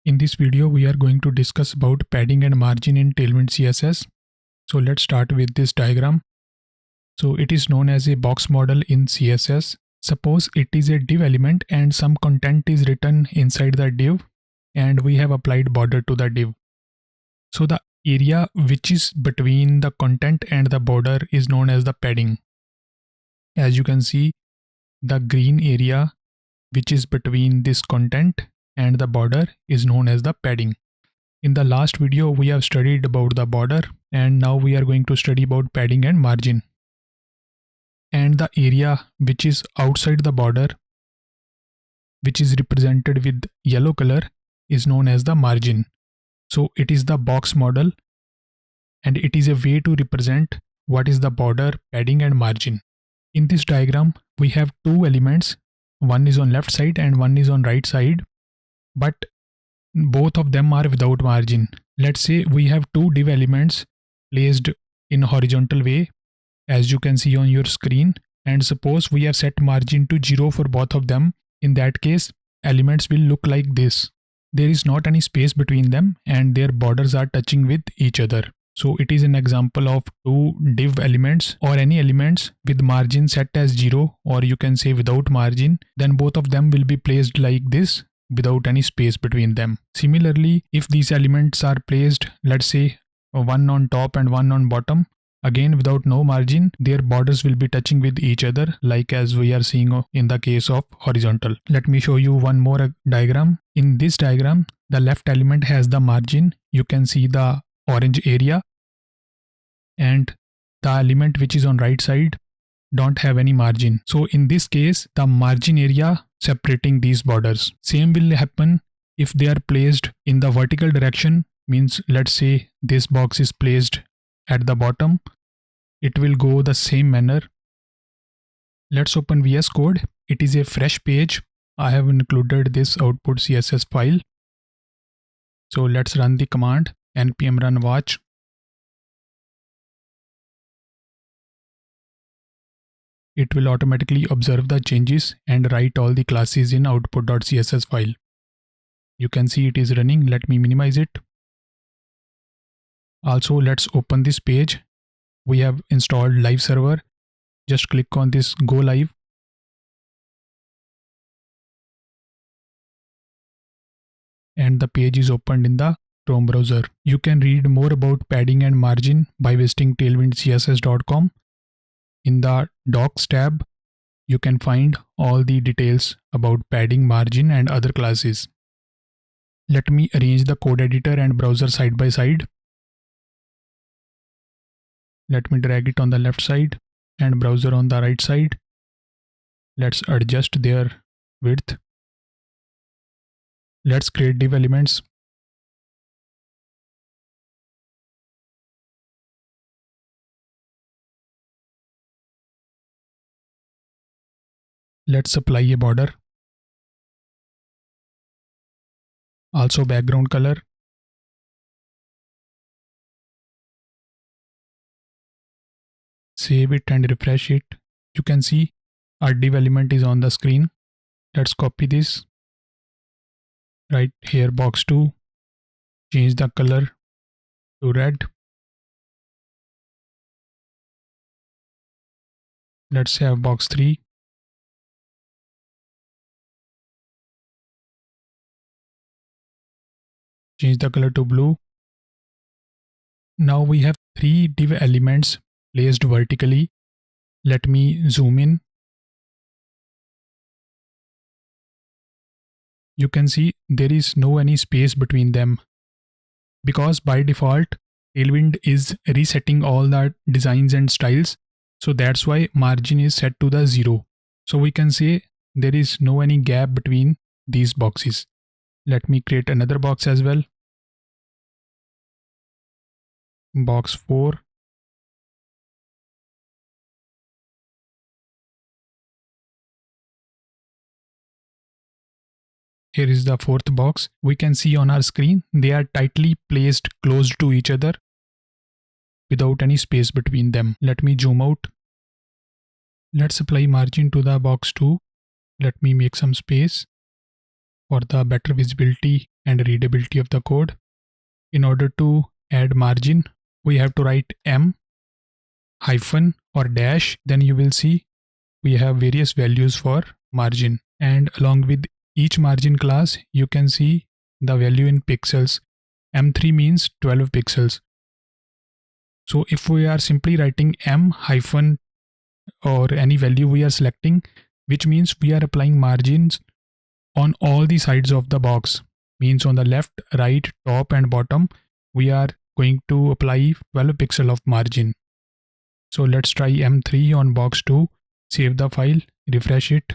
In this video, we are going to discuss about padding and margin in Tailwind CSS. So let's start with this diagram. So it is known as a box model in CSS. Suppose it is a div element and some content is written inside the div and we have applied border to the div. So the area which is between the content and the border is known as the padding. As you can see, the green area which is between this content and the border is known as the padding. In the last video, we have studied about the border and now we are going to study about padding and margin. And the area which is outside the border, which is represented with yellow color, is known as the margin. So it is the box model and it is a way to represent what is the border, padding and margin. In this diagram, we have two elements. One is on left side and one is on right side, but both of them are without margin. Let's say we have two div elements placed in horizontal way, as you can see on your screen, and suppose we have set margin to 0 for both of them. In that case, elements will look like this. There is not any space between them and their borders are touching with each other. So it is an example of two div elements or any elements with margin set as 0, or you can say without margin. Then both of them will be placed like this without any space between them. Similarly, if these elements are placed, let's say one on top and one on bottom, again without no margin, their borders will be touching with each other, like as we are seeing in the case of horizontal. Let me show you one more diagram. In this diagram, the left element has the margin. You can see the orange area, and the element which is on right side don't have any margin. So in this case, the margin area separating these borders. Same will happen if they are placed in the vertical direction. Means let's say this box is placed at the bottom, it will go the same manner. Let's open VS Code. It is a fresh page. I have included this output CSS file. So let's run the command npm run watch. It will automatically observe the changes and write all the classes in output.css file. You can see it is running. Let me minimize it. Also, let's open this page. We have installed live server. Just click on this go live. And the page is opened in the Chrome browser. You can read more about padding and margin by visiting tailwindcss.com. In the docs tab, you can find all the details about padding, margin and other classes. Let me arrange the code editor and browser side by side. Let me drag it on the left side and browser on the right side. Let's adjust their width. Let's create div elements. Let's apply a border. Also background color. Save it and refresh it. You can see our div element is on the screen. Let's copy this. Right here box 2. Change the color to red. Let's have box 3. Change the color to blue. Now we have 3 div elements placed vertically. Let me zoom in. You can see there is no any space between them, because by default Tailwind is resetting all the designs and styles. So that's why margin is set to the 0. So we can say there is no any gap between these boxes. Let me create another box as well. Box 4. Here is the fourth box. We can see on our screen they are tightly placed close to each other without any space between them. Let me zoom out. Let's apply margin to the box 2. Let me make some space for the better visibility and readability of the code. In order to add margin, we have to write m hyphen or dash. Then you will see we have various values for margin, and along with each margin class you can see the value in pixels. M3 means 12 pixels. So if we are simply writing m hyphen or any value we are selecting, which means we are applying margins on all the sides of the box, means on the left, right, top and bottom we are going to apply 12 pixel of margin. So let's try M3 on box 2, save the file, refresh it.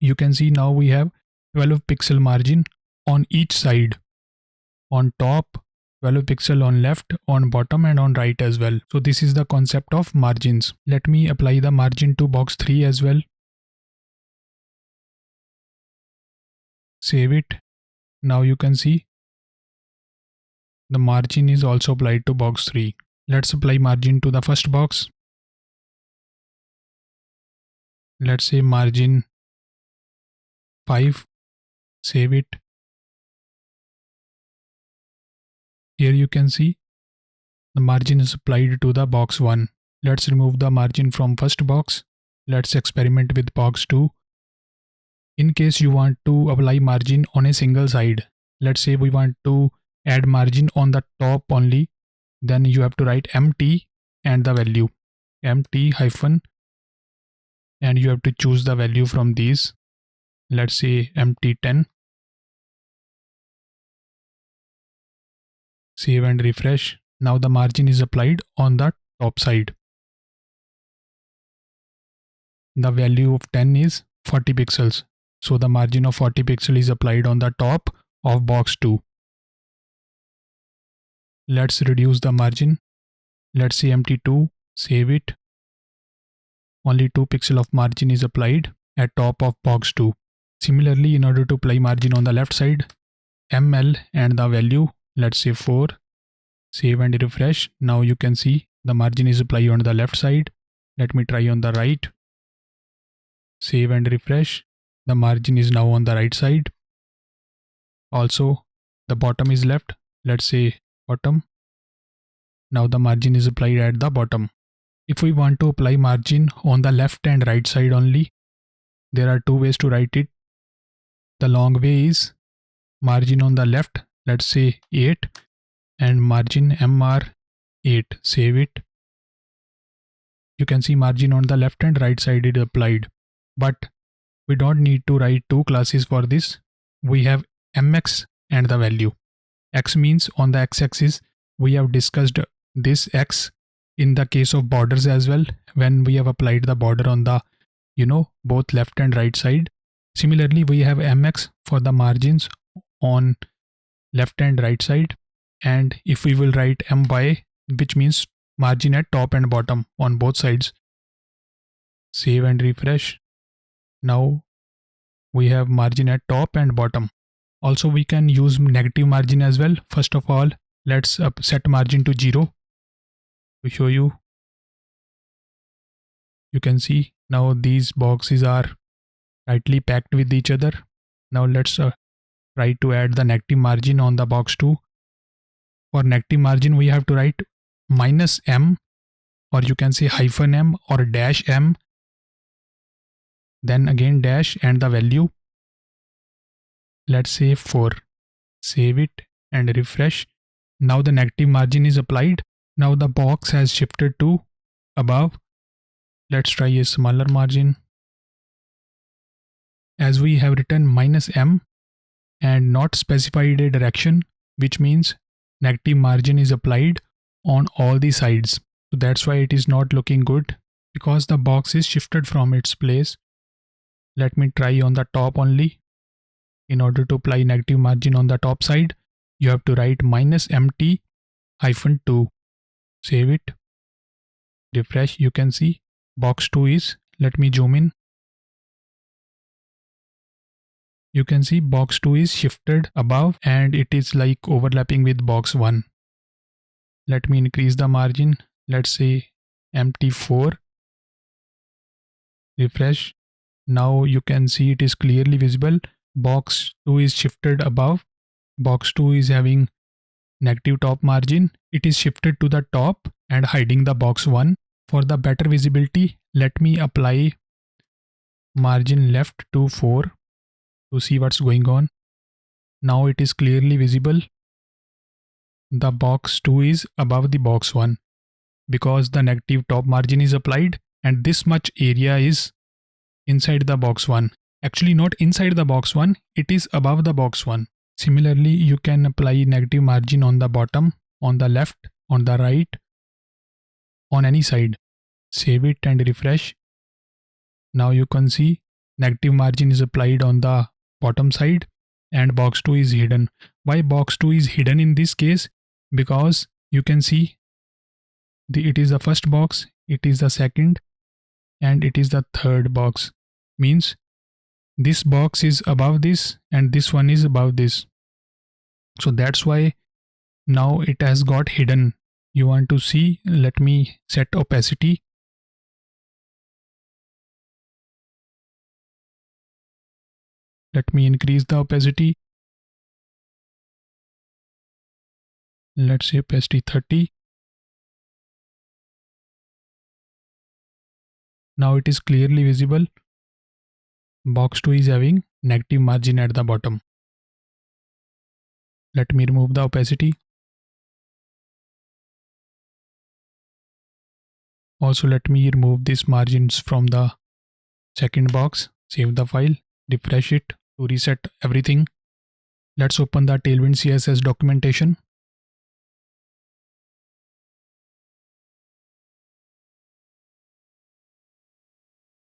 You can see now we have 12 pixel margin on each side, on top, 12 pixel on left, on bottom and on right as well. So this is the concept of margins. Let me apply the margin to box 3 as well. Save it. Now you can see the margin is also applied to box 3. Let's apply margin to the first box. Let's say margin 5. Save it. Here you can see the margin is applied to the box 1. Let's remove the margin from first box. Let's experiment with box 2. In case you want to apply margin on a single side, let's say we want to add margin on the top only, then you have to write mt and the value mt hyphen, and you have to choose the value from these. Let's say mt10. Save and refresh. Now the margin is applied on the top side. The value of 10 is 40 pixels. So the margin of 40 pixel is applied on the top of box 2. Let's reduce the margin. Let's say mt2, save it. Only 2 pixel of margin is applied at top of box 2. Similarly, in order to apply margin on the left side, ml and the value, let's say 4. Save and refresh. Now you can see the margin is applied on the left side. Let me try on the right. Save and refresh. The margin is now on the right side. Also, the bottom is left. Let's say bottom. Now the margin is applied at the bottom. If we want to apply margin on the left and right side only, there are two ways to write it. The long way is margin on the left, let's say 8, and margin mr 8. Save it. You can see margin on the left and right side is applied. But we don't need to write two classes for this. We have mx and the value. X means on the x-axis. We have discussed this x in the case of borders as well, when we have applied the border on the both left and right side. Similarly, we have mx for the margins on left and right side, and if we will write my, which means margin at top and bottom on both sides. Save and refresh. Now we have margin at top and bottom. Also we can use negative margin as well. First of all, let's set margin to 0 to show you. You can see now these boxes are tightly packed with each other. Now let's try to add the negative margin on the box 2. For negative margin we have to write -m, or you can say -m or -m, then again dash and the value, let's say 4. Save it and refresh. Now the negative margin is applied. Now the box has shifted to above. Let's try a smaller margin. As we have written -m and not specified a direction, which means negative margin is applied on all the sides. So that's why it is not looking good, because the box is shifted from its place. Let me try on the top only. In order to apply negative margin on the top side, you have to write -mt-2. Save it. Refresh. You can see box 2 is, let me zoom in. You can see box 2 is shifted above and it is like overlapping with box 1. Let me increase the margin. Let's say mt4. Refresh. Now you can see it is clearly visible. box 2 is shifted above, box 2 is having negative top margin, it is shifted to the top and hiding the box 1. For the better visibility, let me apply margin left to 4 to see what's going on. Now it is clearly visible. The box 2 is above the box 1 because the negative top margin is applied, and this much area is inside the box 1. Actually, not inside the box 1, it is above the box 1. Similarly, you can apply negative margin on the bottom, on the left, on the right, on any side. Save it and refresh. Now you can see negative margin is applied on the bottom side and box 2 is hidden. Why box 2 is hidden in this case? Because you can see it is the first box, it is the second, and it is the third box. Means this box is above this and this one is above this. So that's why now it has got hidden. You want to see, let me set opacity. Let me increase the opacity. Let's say opacity 30. Now it is clearly visible. Box 2 is having negative margin at the bottom. Let me remove the opacity. Also, let me remove these margins from the second box. Save the file, refresh it to reset everything. Let's open the Tailwind CSS documentation.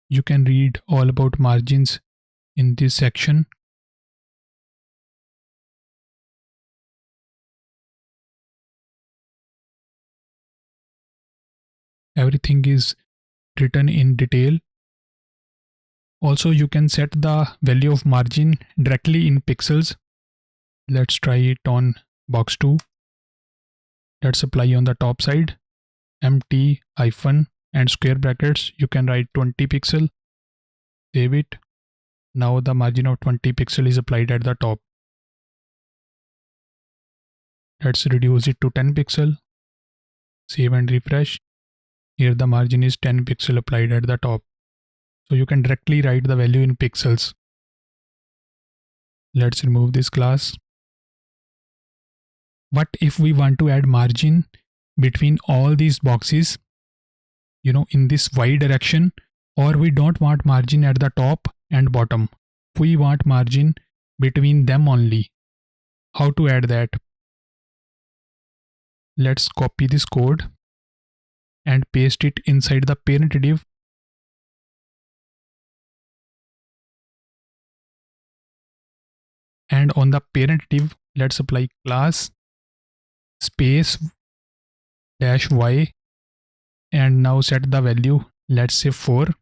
You can read all about margins in this section. Everything is written in detail. Also, you can set the value of margin directly in pixels. Let's try it on box 2. Let's apply on the top side. MT hyphen and square brackets. You can write 20 pixel. Save it. Now the margin of 20 pixel is applied at the top. Let's reduce it to 10 pixel. Save and refresh. Here the margin is 10 pixel applied at the top. So you can directly write the value in pixels. Let's remove this class. What if we want to add margin between all these boxes, in this y direction, or we don't want margin at the top and bottom? We want margin between them only. How to add that? Let's copy this code and paste it inside the parent div. And on the parent div, let's apply class space -y and now set the value, let's say 4.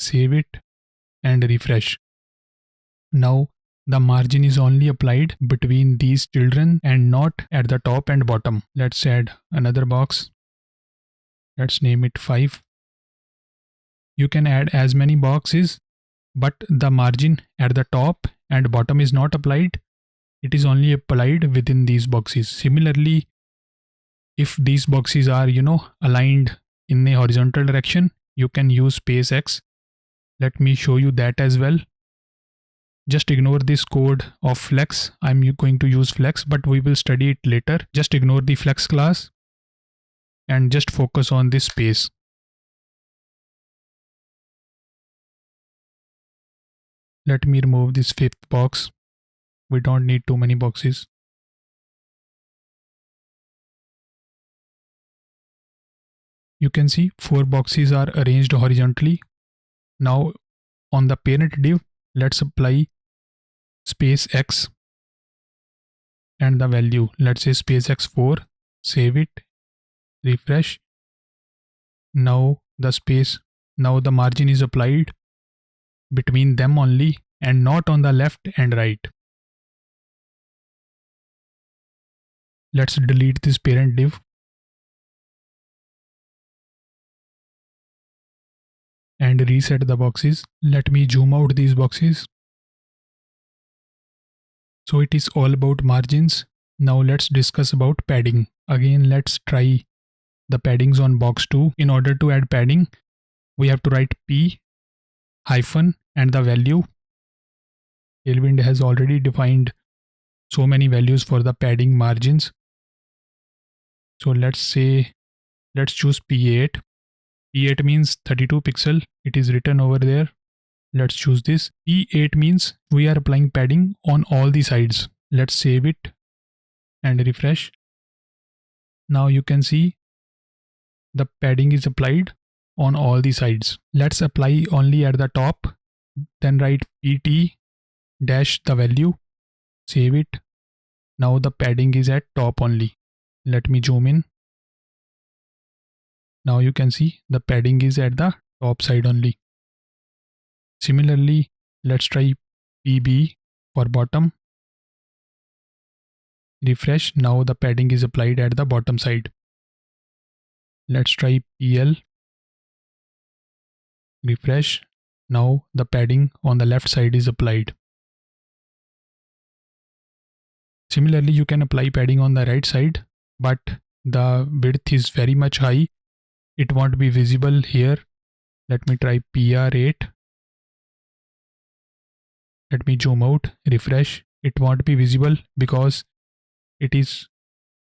Save it and refresh. Now the margin is only applied between these children and not at the top and bottom. Let's add another box. Let's name it 5. You can add as many boxes, but the margin at the top and bottom is not applied. It is only applied within these boxes. Similarly, if these boxes are, aligned in a horizontal direction, you can use space X. Let me show you that as well. Just ignore this code of flex. I'm going to use flex, but we will study it later. Just ignore the flex class and just focus on this space. Let me remove this 5th box. We don't need too many boxes. You can see 4 boxes are arranged horizontally. Now on the parent div, let's apply space X and the value, let's say space X4. Save it, refresh. Now the margin is applied between them only and not on the left and right. Let's delete this parent div. and reset the boxes. Let me zoom out these boxes. So it is all about margins. Now let's discuss about padding. Again, let's try the paddings on box 2. In order to add padding, we have to write P hyphen and the value. Tailwind has already defined so many values for the padding margins. So let's choose P8. P8 means 32 pixel. It is written over there. Let's choose this. P8 means we are applying padding on all the sides. Let's save it and refresh. Now you can see the padding is applied on all the sides. Let's apply only at the top. Then write PT dash the value. Save it. Now the padding is at top only. Let me zoom in. Now you can see the padding is at the top side only. Similarly, let's try PB for bottom. Refresh. Now the padding is applied at the bottom side. Let's try PL. Refresh. Now the padding on the left side is applied. Similarly, you can apply padding on the right side, but the width is very much high. It won't be visible here. Let me try PR8. Let me zoom out, refresh. It won't be visible because it is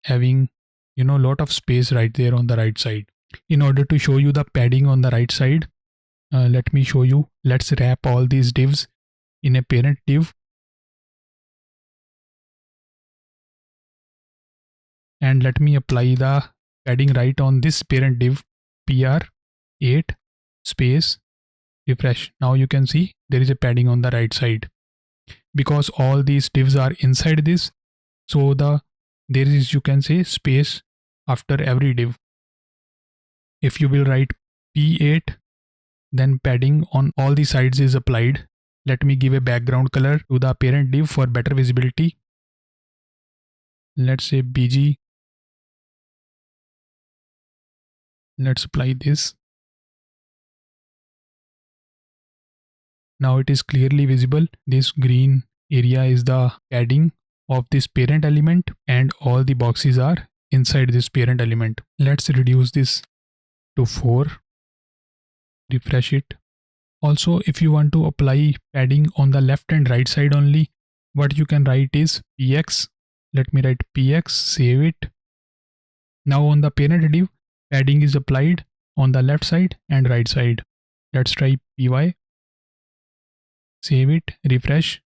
having lot of space right there on the right side. In order to show you the padding on the right side, let me show you. Let's wrap all these divs in a parent div. And let me apply the padding right on this parent div, PR8 space, refresh. Now you can see there is a padding on the right side. Because all these divs are inside this, so there is, you can say, space after every div. If you will write P8, then padding on all the sides is applied. Let me give a background color to the parent div for better visibility. Let's say BG. Let's apply this. Now it is clearly visible. This green area is the padding of this parent element and all the boxes are inside this parent element. Let's reduce this to 4. Refresh it. Also, if you want to apply padding on the left and right side only, what you can write is PX. Let me write PX, save it. Now on the parent div, padding is applied on the left side and right side. Let's try PY. Save it, refresh.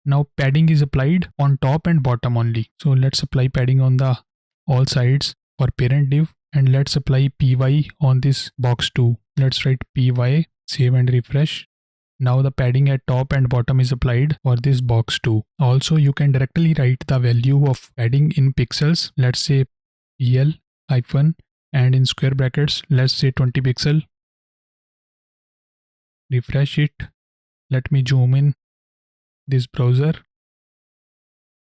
Now padding is applied on top and bottom only. So let's apply padding on the all sides for parent div, and let's apply PY on this box 2. Let's write PY, save and refresh. Now the padding at top and bottom is applied for this box 2. Also, you can directly write the value of padding in pixels. Let's say PL hyphen and in square brackets, let's say 20 pixel. Refresh it. Let me zoom in this browser.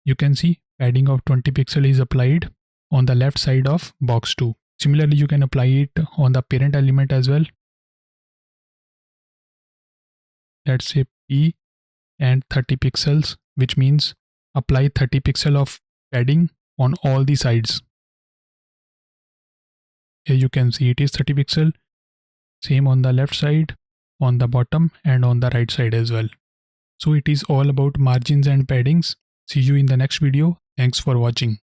You can see padding of 20 pixel is applied on the left side of box 2. Similarly, you can apply it on the parent element as well. Let's say P and 30 pixels, which means apply 30 pixel of padding on all the sides. Here you can see it is 30 pixel. Same on the left side, on the bottom and on the right side as well. So it is all about margins and paddings. See you in the next video. Thanks for watching.